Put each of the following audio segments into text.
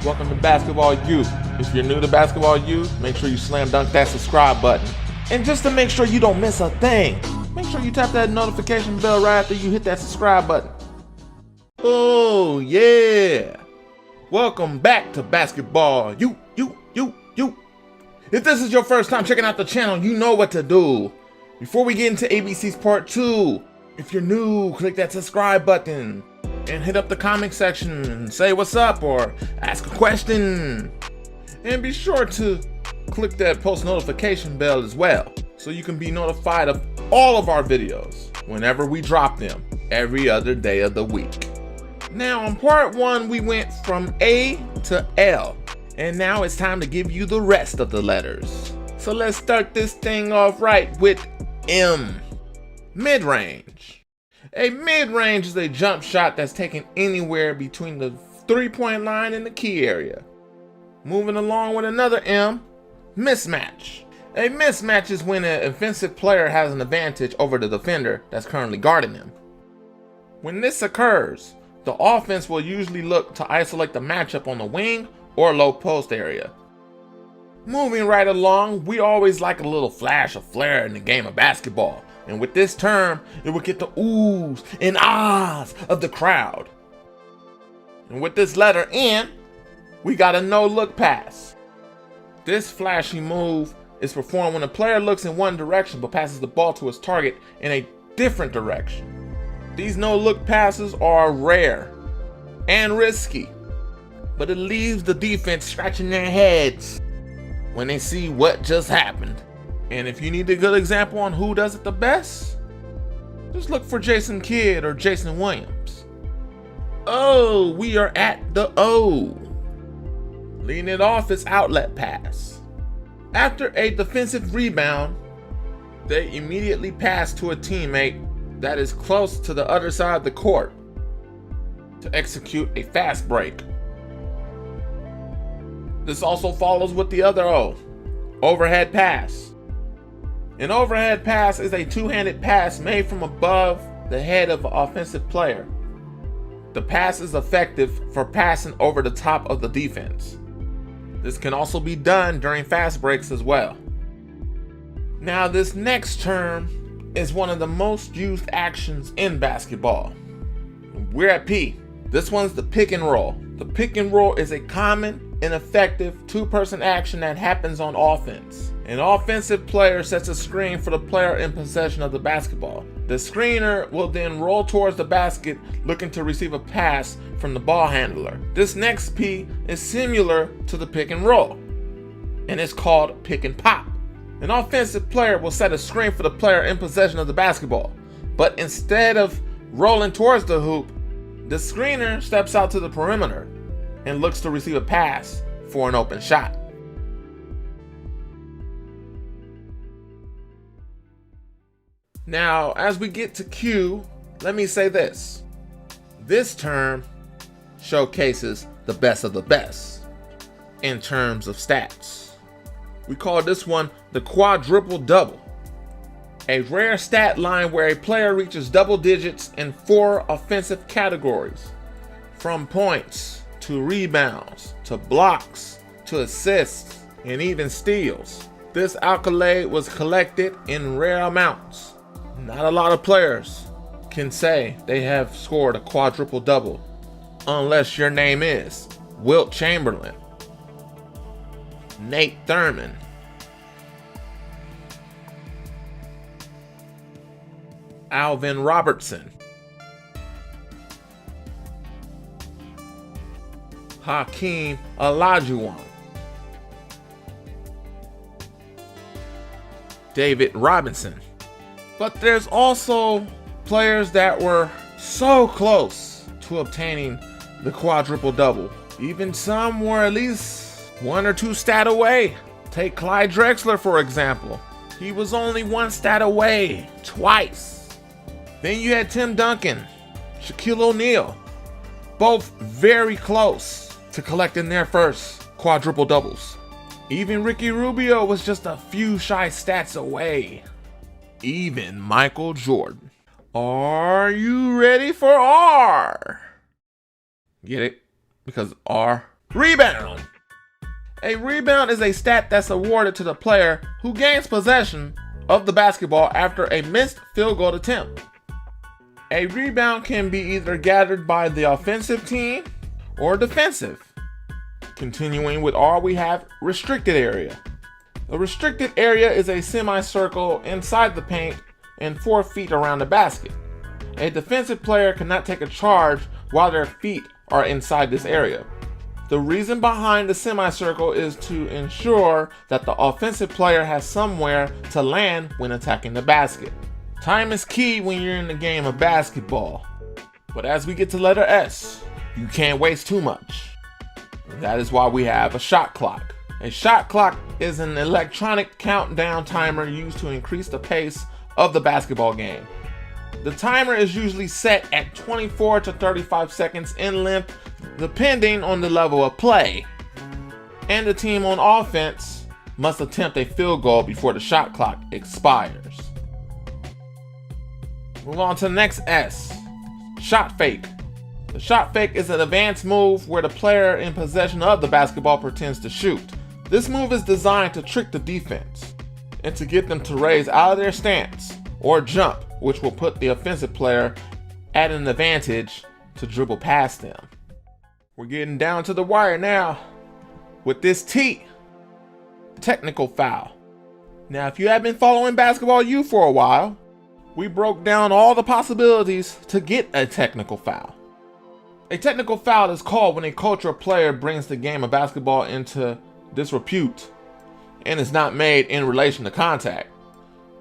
Welcome to Basketball U. If you're new to Basketball U, make sure you slam dunk that subscribe button. And just to make sure you don't miss a thing, make sure you tap that notification bell right after you hit that subscribe button. Oh yeah! Welcome back to Basketball U. If this is your first time checking out the channel, you know what to do. Before we get into ABC's part 2, if you're new, click that subscribe button and hit up the comment section and say what's up or ask a question. And be sure to click that post notification bell as well, so you can be notified of all of our videos whenever we drop them every other day of the week. Now in part 1, we went from A to L, and now it's time to give you the rest of the letters. So let's start this thing off right with M. Mid-range. A mid-range is a jump shot that's taken anywhere between the 3-point line and the key area. Moving along with another M, mismatch. A mismatch is when an offensive player has an advantage over the defender that's currently guarding them. When this occurs, the offense will usually look to isolate the matchup on the wing or low post area. Moving right along, we always like a little flash of flair in the game of basketball, and with this term, it will get the oohs and ahs of the crowd. And with this letter N, we got a no-look pass. This flashy move is performed when a player looks in one direction but passes the ball to his target in a different direction. These no-look passes are rare and risky, but it leaves the defense scratching their heads when they see what just happened. And if you need a good example on who does it the best, just look for Jason Kidd or Jason Williams. Oh, we are at the O. Leading it off is outlet pass. After a defensive rebound, they immediately pass to a teammate that is close to the other side of the court to execute a fast break. This also follows with the other O, overhead pass. An overhead pass is a two-handed pass made from above the head of an offensive player. The pass is effective for passing over the top of the defense. This can also be done during fast breaks as well. Now this next term is one of the most used actions in basketball. We're at P. This one's the pick and roll. The pick and roll is a common and effective two-person action that happens on offense. An offensive player sets a screen for the player in possession of the basketball. The screener will then roll towards the basket looking to receive a pass from the ball handler. This next P is similar to the pick and roll, and it's called pick and pop. An offensive player will set a screen for the player in possession of the basketball, but instead of rolling towards the hoop, the screener steps out to the perimeter and looks to receive a pass for an open shot. Now, as we get to Q, let me say this. This term showcases the best of the best in terms of stats. We call this one the quadruple double, a rare stat line where a player reaches double digits in 4 offensive categories, from points to rebounds, to blocks, to assists, and even steals. This accolade was collected in rare amounts. Not a lot of players can say they have scored a quadruple double, unless your name is Wilt Chamberlain, Nate Thurman, Alvin Robertson, Hakeem Olajuwon, David Robinson. But there's also players that were so close to obtaining the quadruple double. Even some were at least 1 or 2 stat away. Take CLYDE DREXLER for example. He was only 1 stat away twice. Then you had Tim Duncan, Shaquille O'Neal, both very close to collecting their first quadruple doubles. Even Ricky Rubio was just a few shy stats away. Even Michael Jordan. Are you ready for R? Get it? Because R Rebound. A rebound is a stat that's awarded to the player who gains possession of the basketball after a missed field goal attempt. A rebound can be either gathered by the offensive team or defensive. Continuing with R, we have restricted area. The restricted area is a semicircle inside the paint and 4 feet around the basket. A defensive player cannot take a charge while their feet are inside this area. The reason behind the semicircle is to ensure that the offensive player has somewhere to land when attacking the basket. Time is key when you're in the game of basketball. But as we get to letter S, you can't waste too much. That is why we have a shot clock. A shot clock is an electronic countdown timer used to increase the pace of the basketball game. The timer is usually set at 24 to 35 seconds in length, depending on the level of play. And the team on offense must attempt a field goal before the shot clock expires. Move on to the next S, shot fake. The shot fake is an advanced move where the player in possession of the basketball pretends to shoot. This move is designed to trick the defense and to get them to raise out of their stance or jump, which will put the offensive player at an advantage to dribble past them. We're getting down to the wire now with this T, technical foul. Now, if you have been following Basketball U for a while, we broke down all the possibilities to get a technical foul. A technical foul is called when a coach or player brings the game of basketball into disrepute and is not made in relation to contact.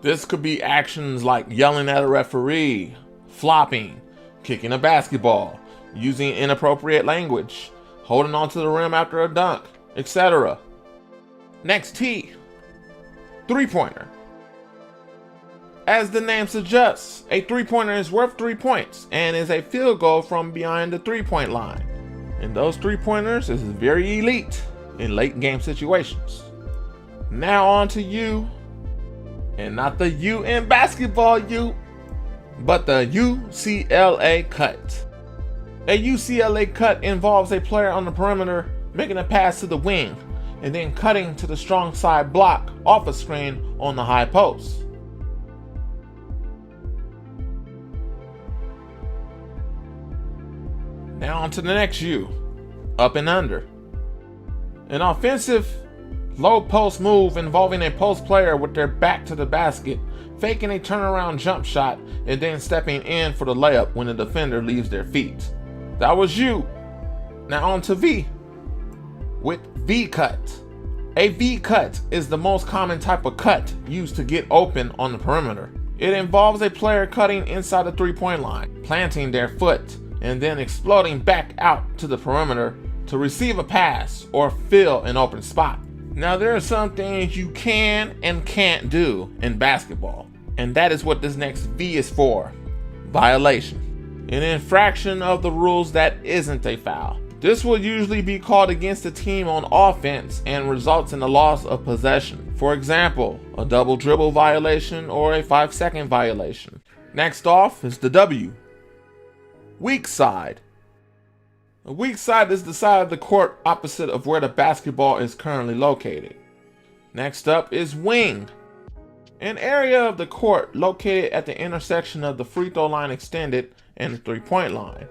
This could be actions like yelling at a referee, flopping, kicking a basketball, using inappropriate language, holding onto the rim after a dunk, etc. Next T, three-pointer. As the name suggests, a three-pointer is worth 3 points and is a field goal from behind the three-point line. And those three-pointers is very elite in late game situations. Now on to U, and not the U in basketball U, but the UCLA cut. A UCLA cut involves a player on the perimeter making a pass to the wing and then cutting to the strong side block off a screen on the high post. Now on to the next U, up and under. An offensive low post move involving a post player with their back to the basket, faking a turnaround jump shot, and then stepping in for the layup when the defender leaves their feet. That was U. Now on to V, with V cut. A V cut is the most common type of cut used to get open on the perimeter. It involves a player cutting inside the three-point line, planting their foot, and then exploding back out to the perimeter to receive a pass or fill an open spot. Now, there are some things you can and can't do in basketball, and that is what this next V is for: violation. An infraction of the rules that isn't a foul. This will usually be called against the team on offense and results in the loss of possession. For example, a double dribble violation or a 5-second violation. Next off is the W, weak side. A weak side is the side of the court opposite of where the basketball is currently located. Next up is wing, an area of the court located at the intersection of the free throw line extended and the three-point line.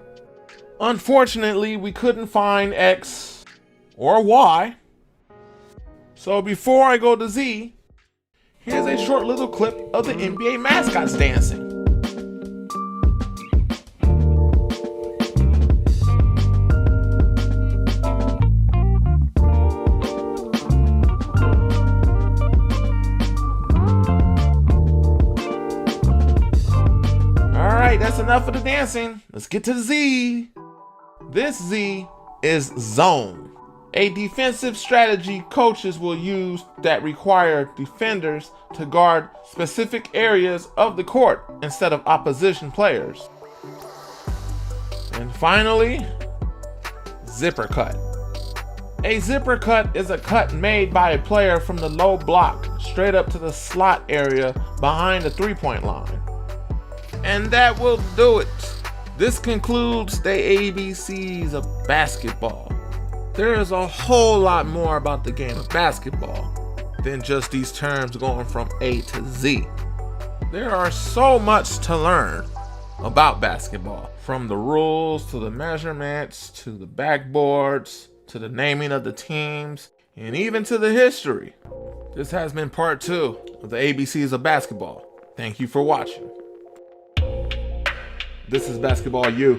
Unfortunately, we couldn't find X or Y. So before I go to Z, here's a short little clip of the NBA mascots dancing. That's enough of the dancing. Let's get to the Z. This Z is zone, a defensive strategy coaches will use that require defenders to guard specific areas of the court instead of opposition players. And finally, zipper cut. A zipper cut is a cut made by a player from the low block straight up to the slot area behind the three-point line. And that will do it. This concludes the ABCs of basketball. There is a whole lot more about the game of basketball than just these terms going from A to Z. There are so much to learn about basketball, from the rules to the measurements to the backboards to the naming of the teams and even to the history. This has been part 2 of the ABCs of basketball. Thank you for watching. This is Basketball U.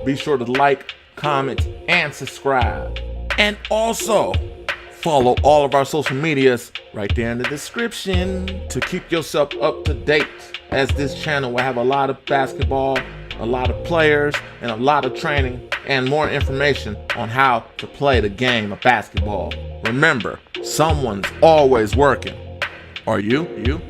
Be sure to like, comment, and subscribe. And also, follow all of our social medias right there in the description to keep yourself up to date, as this channel will have a lot of basketball, a lot of players, and a lot of training and more information on how to play the game of basketball. Remember, someone's always working. Are you?